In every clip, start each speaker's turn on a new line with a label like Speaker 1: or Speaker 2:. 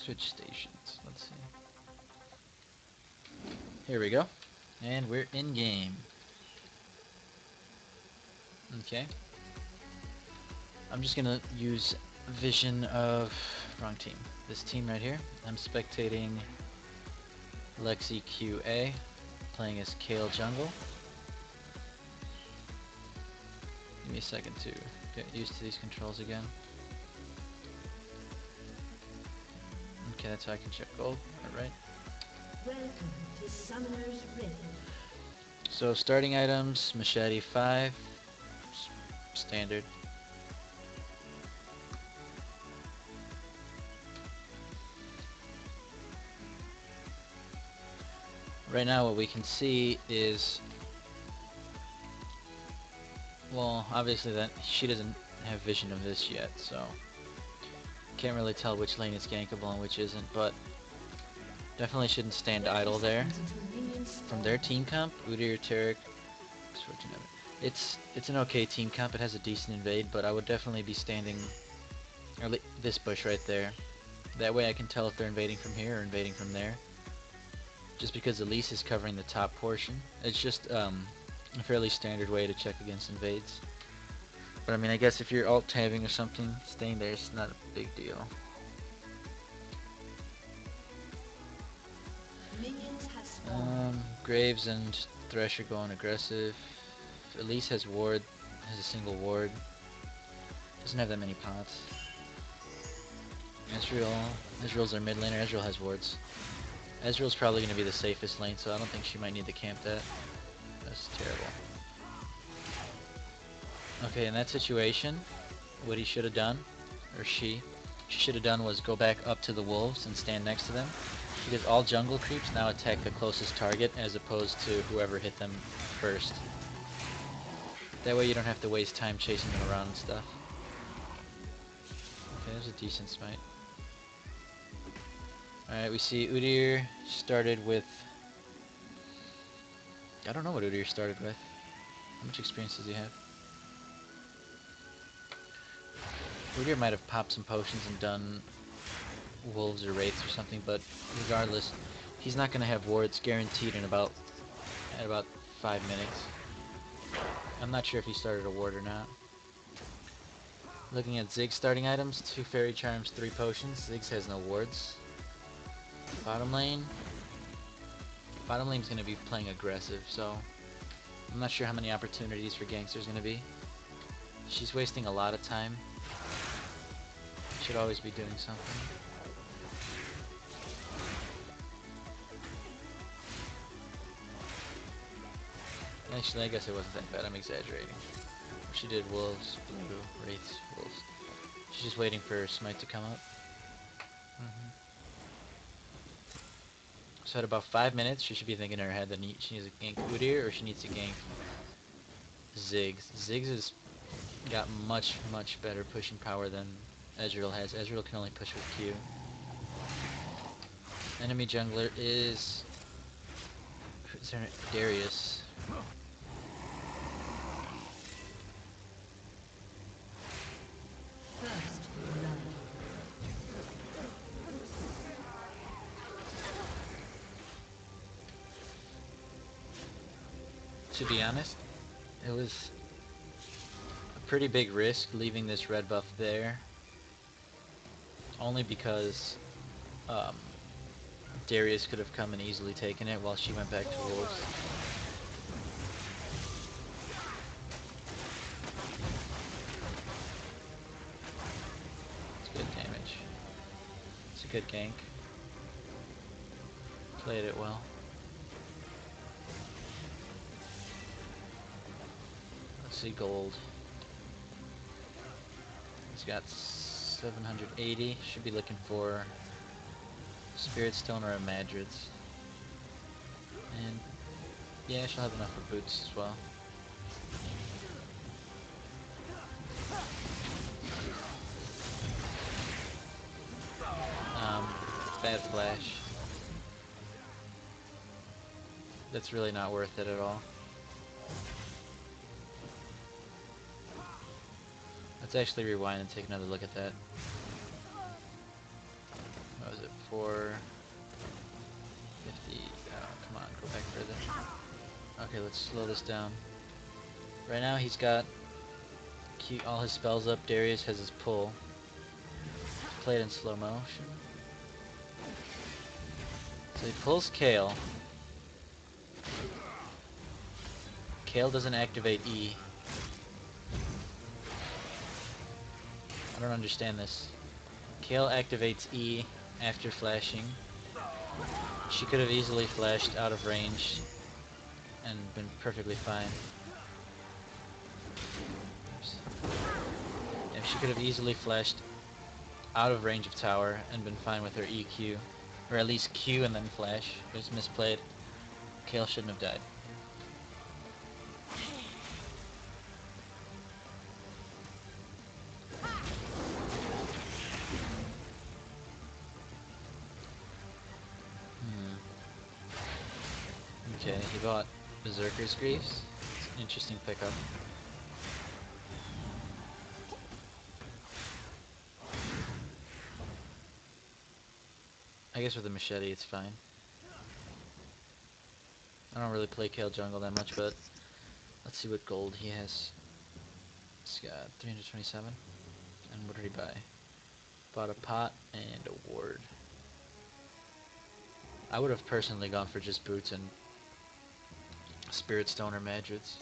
Speaker 1: Switch stations. Let's see. Here we go. And we're in game. Okay. I'm just gonna use vision of wrong team. This team right here. I'm spectating lexiqa playing as Kayle jungle. Give me a second to get used to these controls again. Okay, that's how I can check gold. Alright.
Speaker 2: Welcome to Summoner's Rift.
Speaker 1: So starting items, machete 5, standard. Right now what we can see is, well, obviously that she doesn't have vision of this yet, so can't really tell which lane is gankable and which isn't, but definitely shouldn't stand idle there. From their team comp, Udyr, Taric, it's an okay team comp. It has a decent invade, but I would definitely be standing this bush right there. That way I can tell if they're invading from here or invading from there. Just because Elise is covering the top portion. It's just a fairly standard way to check against invades. But I mean, I guess if you're alt-tabbing or something, staying there is not a big deal. Graves and Thresh are going aggressive. Elise has ward, has a single ward. Doesn't have that many pots. Ezreal's our mid laner. Ezreal has wards. Ezreal's probably going to be the safest lane, so I don't think she might need to camp that. That's terrible. Okay, in that situation, what he should have done, or she should have done was go back up to the wolves and stand next to them. Because all jungle creeps now attack the closest target as opposed to whoever hit them first. That way you don't have to waste time chasing them around and stuff. Okay, there's a decent smite. Alright, we see Udyr started with... I don't know what Udyr started with. How much experience does he have? Udyr might have popped some potions and done wolves or wraiths or something, but regardless, he's not going to have wards guaranteed in about 5 minutes. I'm not sure if he started a ward or not. Looking at Ziggs starting items, 2 fairy charms, 3 potions. Ziggs has no wards. Bottom lane's going to be playing aggressive, so I'm not sure how many opportunities for ganks there's going to be. She's wasting a lot of time. Should always be doing something. Actually, I guess it wasn't that bad. I'm exaggerating. She did wolves, blue, wraiths, wolves. She's just waiting for her smite to come up. So at about 5 minutes, she should be thinking in her head that she needs to gank Udyr or she needs to gank Ziggs. Ziggs has got much, much better pushing power than Ezreal has. Ezreal can only push with Q. Enemy jungler is... who's there? Darius.
Speaker 2: First blood.
Speaker 1: To be honest, it was a pretty big risk leaving this red buff there. Only because Darius could have come and easily taken it while she went back to wolves. It's good damage. It's a good gank. Played it well. Let's see gold. He's got 780. Should be looking for Spirit Stone or a Madrid's. And yeah, she'll have enough for boots as well. Bad flash. That's really not worth it at all. Let's actually rewind and take another look at that. What was it? for 50. Oh, come on, go back further. Okay, let's slow this down. Right now he's got all his spells up. Darius has his pull. Let's play it in slow motion. So he pulls Kayle. Kayle doesn't activate E. I don't understand this. Kayle activates E after flashing. She could have easily flashed out of range and been perfectly fine. Oops. Yeah, she could have easily flashed out of range of tower and been fine with her EQ. Or at least Q and then flash. It was misplayed. Kayle shouldn't have died. Okay, he bought Berserker's Greaves. It's an interesting pickup. I guess with a machete it's fine. I don't really play Kayle jungle that much, but let's see what gold he has. He's got 327. And what did he buy? Bought a pot and a ward. I would have personally gone for just boots and Spirit Stone or Madrits.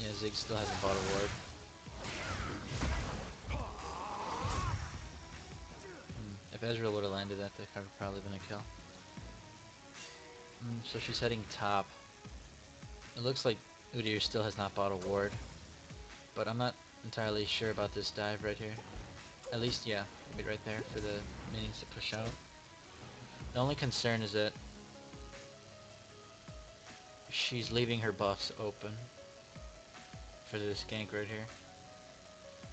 Speaker 1: Yeah, Zig still hasn't bought a ward. If Ezreal would have landed that, that would have probably been a kill. So she's heading top. It looks like Udyr still has not bought a ward, but I'm not entirely sure about this dive right here. At least, yeah, wait right there for the minions to push out. The only concern is that she's leaving her buffs open for this gank right here.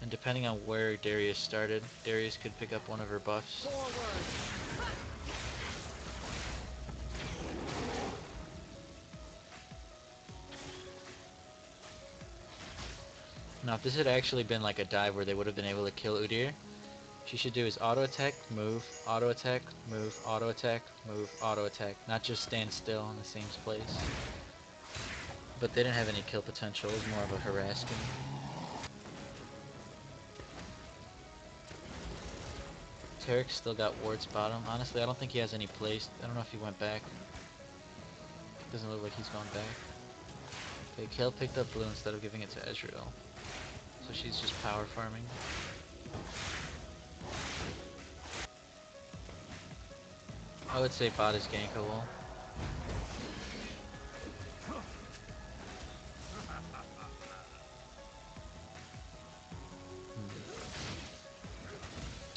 Speaker 1: And depending on where Darius started, Darius could pick up one of her buffs. Now if this had actually been like a dive where they would have been able to kill Udyr, she should do is auto attack, move, auto attack, move, auto attack, move, auto attack. Not just stand still in the same place. But they didn't have any kill potential, it was more of a harassment. Tarek's still got wards bottom. Honestly, I don't think he has any placed. I don't know if he went back. Doesn't look like he's gone back. Okay, Kayle picked up blue instead of giving it to Ezreal. So she's just power farming. I would say bot is gankable.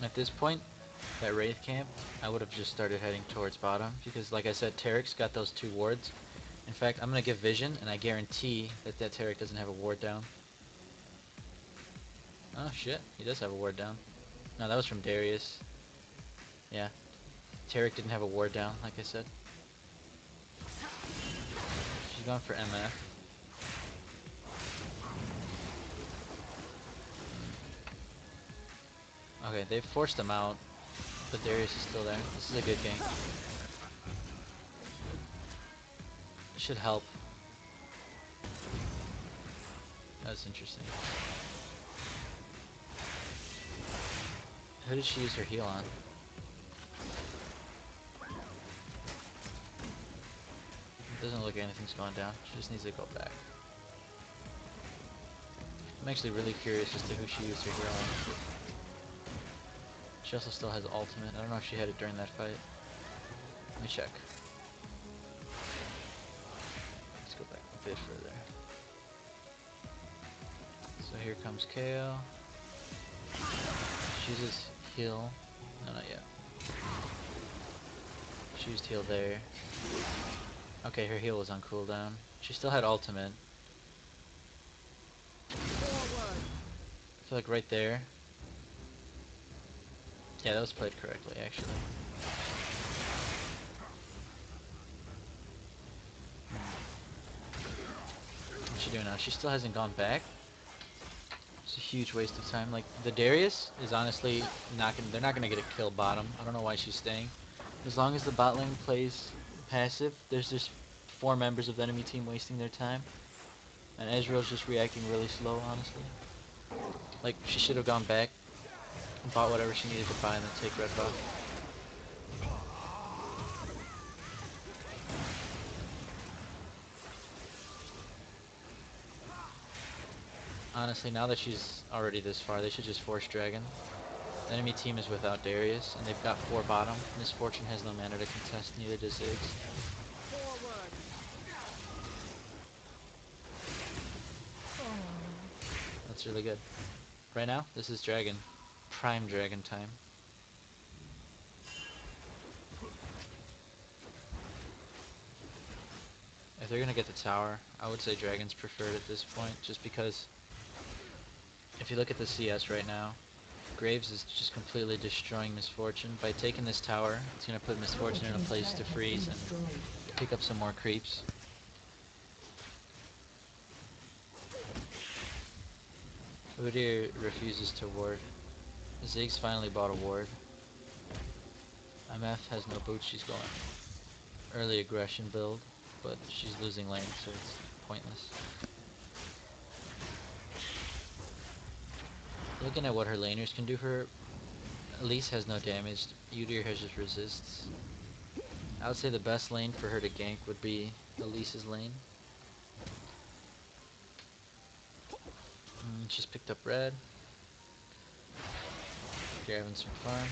Speaker 1: At this point, that Wraith camp, I would have just started heading towards bottom, because like I said, Tarek's got those 2 wards. In fact, I'm going to give Vision, and I guarantee that that Tarek doesn't have a ward down. Oh shit, he does have a ward down. No, that was from Darius. Yeah, Tarek didn't have a ward down, like I said. She's going for MF. Okay, they've forced him out, but Darius is still there. This is a good game. Should help. That's interesting. Who did she use her heal on? It doesn't look like anything's going down. She just needs to go back. I'm actually really curious as to who she used her heal on. She also still has ultimate. I don't know if she had it during that fight. Let me check. Let's go back a bit further. So here comes Kayle. She uses heal. No, not yet. She used heal there. Okay, her heal was on cooldown. She still had ultimate. I feel like right there. Yeah, that was played correctly, actually. What's she doing now? She still hasn't gone back. It's a huge waste of time. Like, the Darius is honestly not gonna, they're not gonna get a kill bottom. I don't know why she's staying. As long as the bot lane plays passive, there's just 4 members of the enemy team wasting their time. And Ezreal's just reacting really slow, honestly. Like, she should have gone back and bought whatever she needed to buy and then take red buff. Honestly, now that she's already this far, they should just force Dragon. The enemy team is without Darius, and they've got 4 bottom. Misfortune has no mana to contest, neither does Ziggs. That's really good. Right now, this is Dragon. Prime Dragon time. If they're gonna get the tower, I would say Dragon's preferred at this point, just because if you look at the CS right now, Graves is just completely destroying Misfortune. By taking this tower, it's gonna put Misfortune in a place to freeze and pick up some more creeps. Udyr refuses to ward. Ziggs finally bought a ward. MF has no boots, she's going early aggression build, but she's losing lane, so it's pointless. Looking at what her laners can do for her, Elise has no damage, Udyr has just resists. I would say the best lane for her to gank would be Elise's lane. She's picked up red. Grabbing some farm.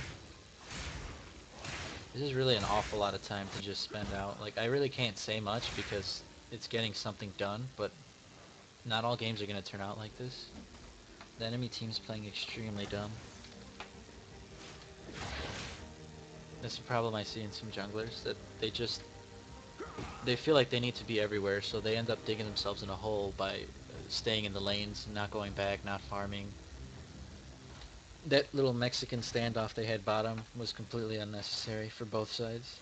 Speaker 1: This is really an awful lot of time to just spend out. Like, I really can't say much because it's getting something done, but not all games are going to turn out like this. The enemy team's playing extremely dumb. That's the problem I see in some junglers, that they feel like they need to be everywhere, so they end up digging themselves in a hole by staying in the lanes, not going back, not farming. That little Mexican standoff they had bottom was completely unnecessary for both sides.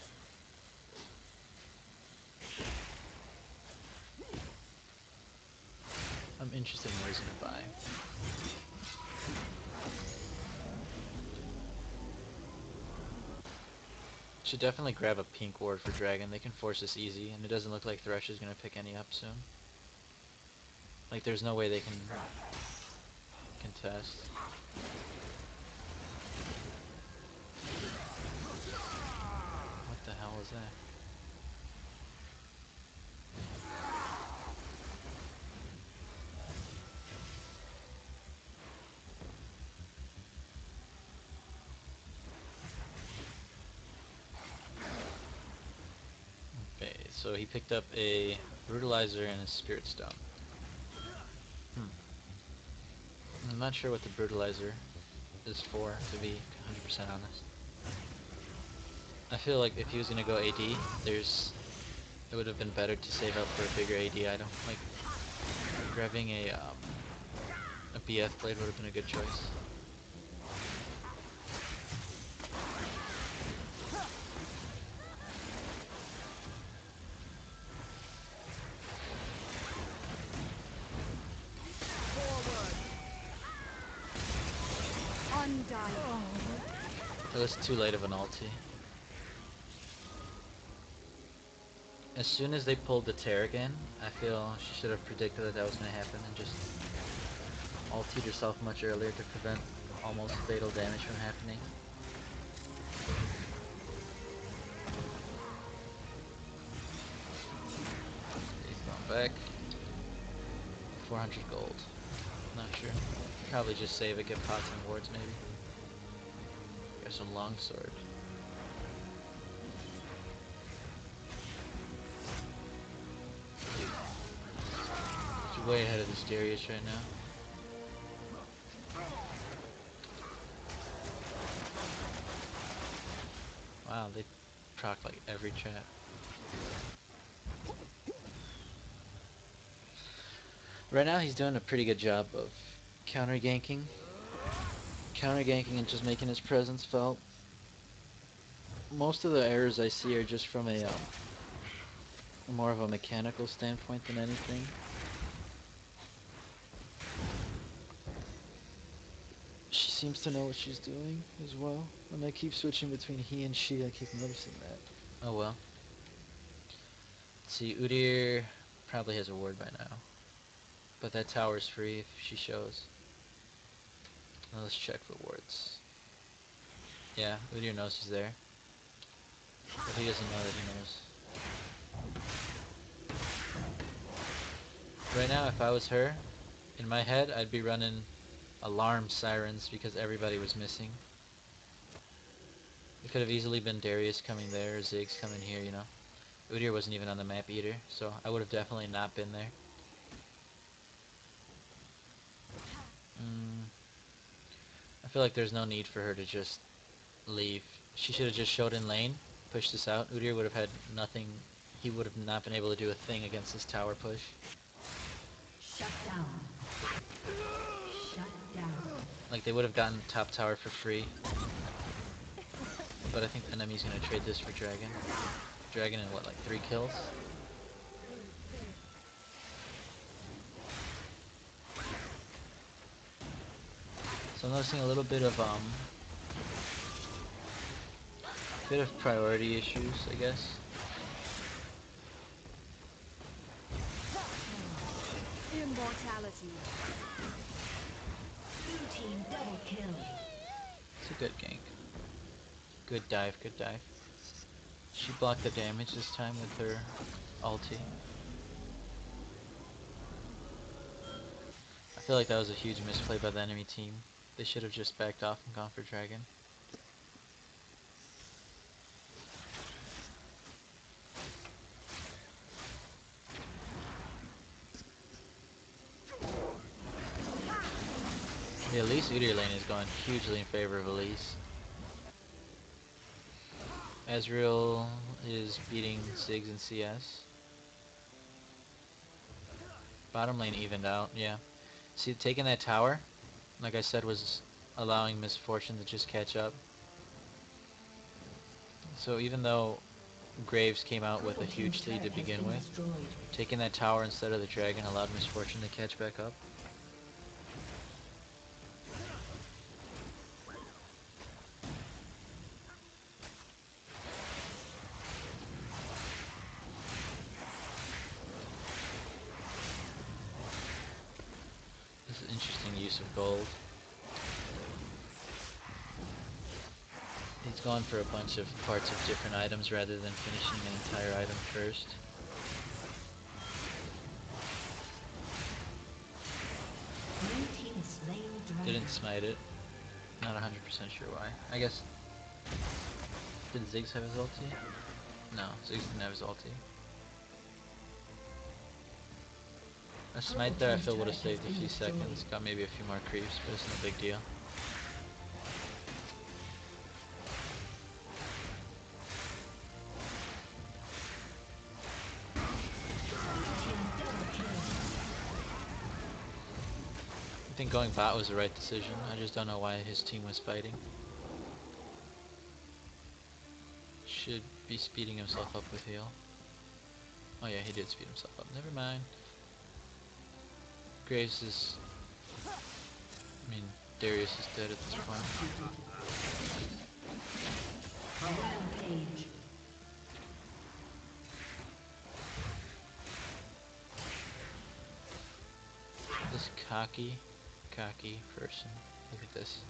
Speaker 1: I'm interested in what he's gonna buy. Should definitely grab a pink ward for Dragon. They can force this easy, and it doesn't look like Thresh is gonna pick any up soon. Like, there's no way they can contest. What the hell is that? Okay, so he picked up a Brutalizer and a Spirit Stone. I'm not sure what the Brutalizer is for, to be 100% honest. I feel like if he was gonna go AD, it would have been better to save up for a bigger AD item. Like, grabbing a BF blade would have been a good choice. It was too late of an ulti. As soon as they pulled the Terrigan, I feel she should have predicted that was going to happen and just ultied herself much earlier to prevent almost fatal damage from happening. He's going back. 400 gold. Not sure. Probably just save it, get pots and wards maybe. Got some longsword. She's way ahead of this Darius right now. Wow, they proc like every trap. Right now he's doing a pretty good job of counter ganking and just making his presence felt. Most of the errors I see are just from a more of a mechanical standpoint than anything. seems to know what she's doing as well. When I keep switching between he and she, I keep noticing that. Oh well. Let's see, Udyr probably has a ward by now. But that tower's free if she shows. Now let's check for wards. Yeah, Udyr knows he's there. But he doesn't know that he knows. Right now, if I was her, in my head, I'd be running alarm sirens because everybody was missing. It could have easily been Darius coming there, or Ziggs coming here, you know. Udyr wasn't even on the map either, so I would have definitely not been there. I feel like there's no need for her to just leave. She should have just showed in lane, pushed this out. Udyr would have had nothing. He would have not been able to do a thing against this tower push.
Speaker 2: Shut down. Shut down.
Speaker 1: Like, they would have gotten top tower for free. But I think the enemy's gonna trade this for Dragon. Dragon in what, like 3 kills? So I'm noticing a little bit of priority issues, I guess.
Speaker 3: Immortality.
Speaker 2: Blue team double kill.
Speaker 1: It's a good gank. Good dive, good dive. She blocked the damage this time with her ulti. I feel like that was a huge misplay by the enemy team. They should have just backed off and gone for Dragon. The Elise Udyr lane is going hugely in favor of Elise. Ezreal is beating Ziggs and CS. Bottom lane evened out, yeah. See, taking that tower, like I said, was allowing Misfortune to just catch up. So even though Graves came out with a huge lead to begin with, taking that tower instead of the dragon allowed Misfortune to catch back up. This is interesting use of gold. He's gone for a bunch of parts of different items rather than finishing an entire item first. Didn't smite it. Not 100% sure why. I guess... Did Ziggs have his ulti? No, Ziggs didn't have his ulti. A smite there I feel would have saved a few seconds. Got maybe a few more creeps, but it's no big deal. I think going bot was the right decision. I just don't know why his team was fighting. Should be speeding himself up with heal. Oh yeah, he did speed himself up. Never mind. Graves is... I mean, Darius is dead at this point.
Speaker 2: Rampage.
Speaker 1: This cocky person. Look at this.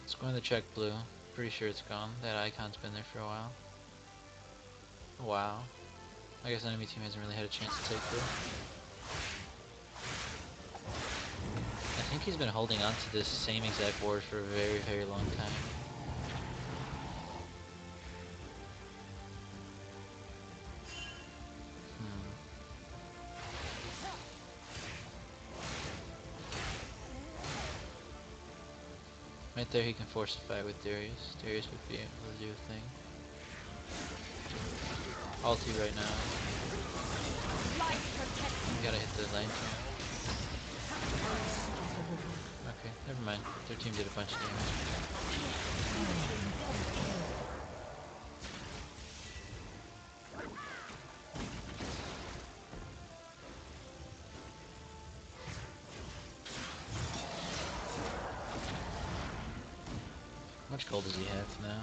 Speaker 1: Let's go in the check blue. Pretty sure it's gone. That icon's been there for a while. Wow. I guess the enemy team hasn't really had a chance to take blue. I think he's been holding on to this same exact ward for a very, very long time. Right there he can force a fight with Darius. Darius would be able to do a thing. Ulti right now. You gotta hit the lane. Okay, never mind. Their team did a bunch of damage. much gold does he have now?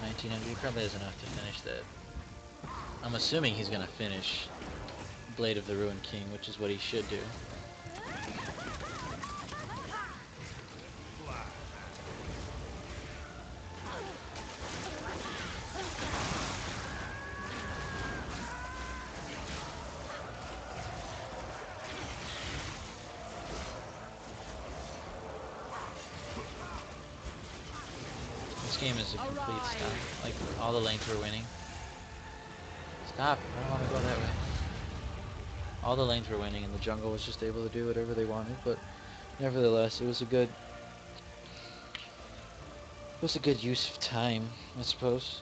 Speaker 1: 1900. He probably has enough to finish that. I'm assuming he's gonna finish Blade of the Ruined King, which is what he should do. This game is a complete stop. Like, all the lanes were winning. Stop! I don't want to go that way. All the lanes were winning, and the jungle was just able to do whatever they wanted. But nevertheless, it was a good use of time, I suppose.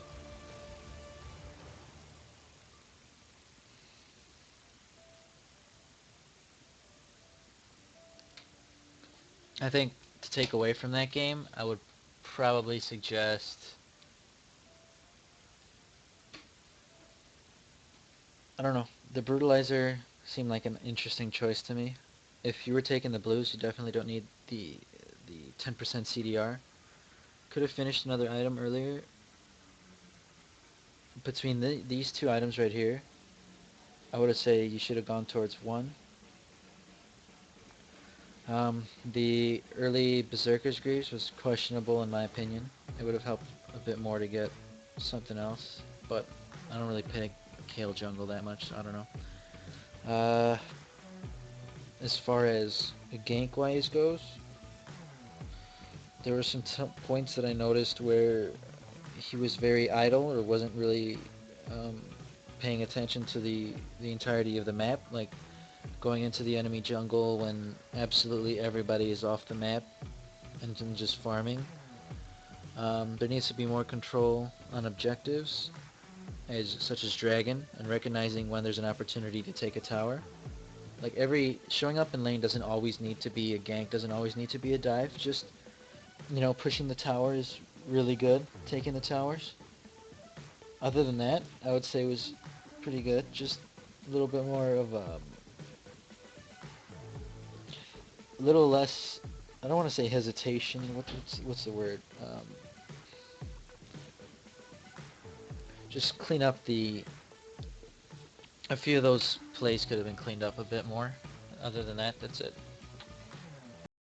Speaker 1: I think to take away from that game, I would probably suggest, I don't know, the Brutalizer seemed like an interesting choice to me. If you were taking the blues, you definitely don't need the 10% CDR. Could have finished another item earlier. Between these two items right here, I would say you should have gone towards one. The early Berserker's Greaves was questionable in my opinion. It would have helped a bit more to get something else, but I don't really pick Kayle jungle that much, so I don't know. As far as gank wise goes, there were some points that I noticed where he was very idle or wasn't really paying attention to the entirety of the map, like going into the enemy jungle when absolutely everybody is off the map and just farming. There needs to be more control on objectives, such as Dragon, and recognizing when there's an opportunity to take a tower. Like, showing up in lane doesn't always need to be a gank, doesn't always need to be a dive. Just, pushing the tower is really good, taking the towers. Other than that, I would say it was pretty good. Just a little bit more of a little less, I don't want to say hesitation, what's the word? Just clean up a few of those plays could have been cleaned up a bit more. Other than that, that's it.